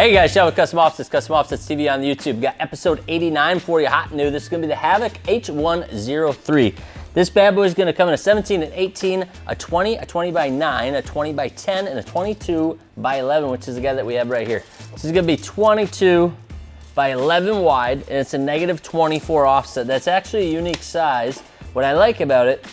Hey guys, Havok Custom Offsets TV on YouTube. Got episode 89 for you, hot and new. This is gonna be the Havok H103. This bad boy is gonna come in a 17 and 18, a 20, a 20 by 9, a 20 by 10, and a 22 by 11, which is the guy that we have right here. This is gonna be 22 by 11 wide, and it's a negative 24 offset. That's actually a unique size. What I like about it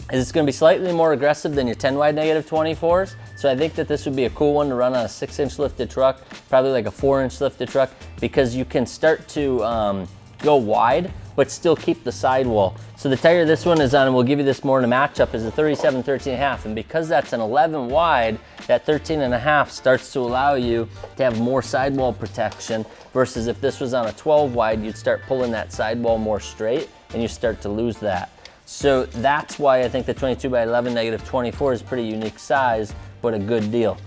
is it's gonna be slightly more aggressive than your 10 wide negative 24s. So I think that this would be a cool one to run on a 6-inch lifted truck, probably like a 4-inch lifted truck, because you can start to go wide, but still keep the sidewall. So the tire this one is on, and we'll give you this more in a matchup, is a 37, 13.5. And because that's an 11 wide, that 13.5 starts to allow you to have more sidewall protection, versus if this was on a 12 wide, you'd start pulling that sidewall more straight, and you start to lose that. So that's why I think the 22 by 11 negative 24 is a pretty unique size, but a good deal.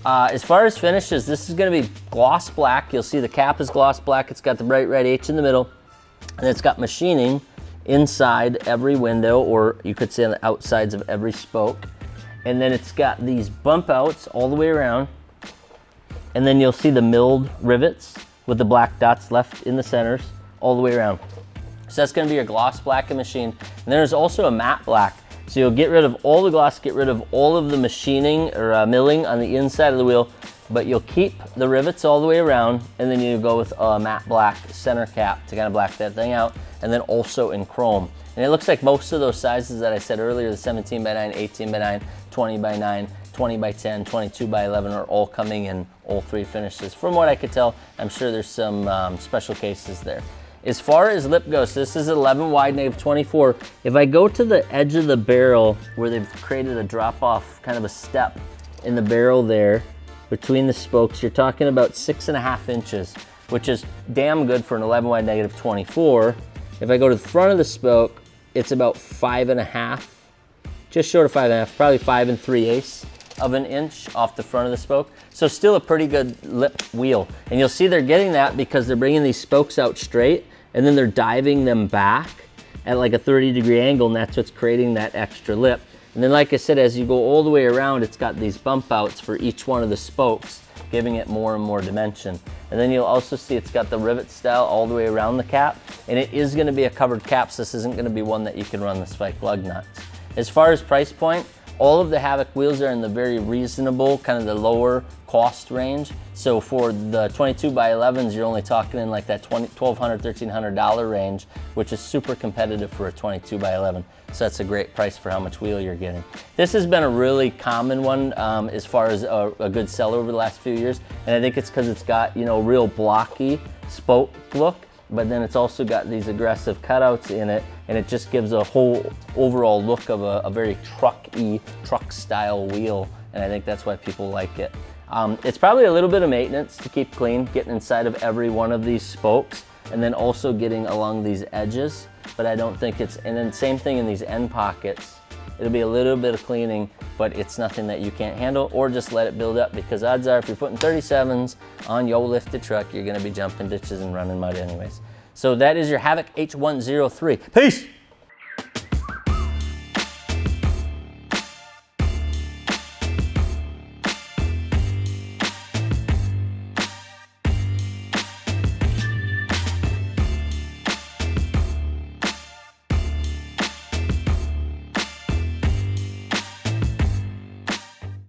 As far as finishes, this is gonna be gloss black. You'll see the cap is gloss black. It's got the bright red H in the middle, and it's got machining inside every window, or you could say on the outsides of every spoke. And then it's got these bump outs all the way around. And then you'll see the milled rivets with the black dots left in the centers all the way around. So that's gonna be your gloss black and machine. And there's also a matte black. So you'll get rid of all the gloss, get rid of all of the machining or milling on the inside of the wheel, but you'll keep the rivets all the way around, and then you go with a matte black center cap to kind of black that thing out, and then also in chrome. And it looks like most of those sizes that I said earlier, the 17 by 9, 18 by 9, 20 by 9, 20 by 10, 22 by 11 are all coming in all three finishes. From what I could tell, I'm sure there's some special cases there. As far as lip goes, this is 11 wide, negative 24. If I go to the edge of the barrel where they've created a drop off, kind of a step in the barrel there between the spokes, you're talking about 6.5 inches, which is damn good for an 11 wide, negative 24. If I go to the front of the spoke, it's about 5.5, just short of 5.5, probably 5 3/8 of an inch off the front of the spoke. So still a pretty good lip wheel. And you'll see they're getting that because they're bringing these spokes out straight, and then they're diving them back at like a 30-degree angle, and that's what's creating that extra lip. And then like I said, as you go all the way around, it's got these bump outs for each one of the spokes, giving it more and more dimension. And then you'll also see it's got the rivet style all the way around the cap, and it is gonna be a covered cap, so this isn't gonna be one that you can run the spike lug nuts. As far as price point, all of the Havok wheels are in the very reasonable, kind of the lower cost range. So for the 22 by 11s, you're only talking in like that $1,200, $1,300 range, which is super competitive for a 22 by 11. So that's a great price for how much wheel you're getting. This has been a really common one as far as a good seller over the last few years. And I think it's because it's got, you know, real blocky spoke look, but then it's also got these aggressive cutouts in it, and it just gives a whole overall look of a very truck style wheel, and I think that's why people like it. It's probably a little bit of maintenance to keep clean, getting inside of every one of these spokes, and then also getting along these edges, but I don't think it's, and then same thing in these end pockets. It'll be a little bit of cleaning, but it's nothing that you can't handle, or just let it build up, because odds are if you're putting 37s on your lifted truck, you're gonna be jumping ditches and running mud anyways. So that is your Havok H103. Peace!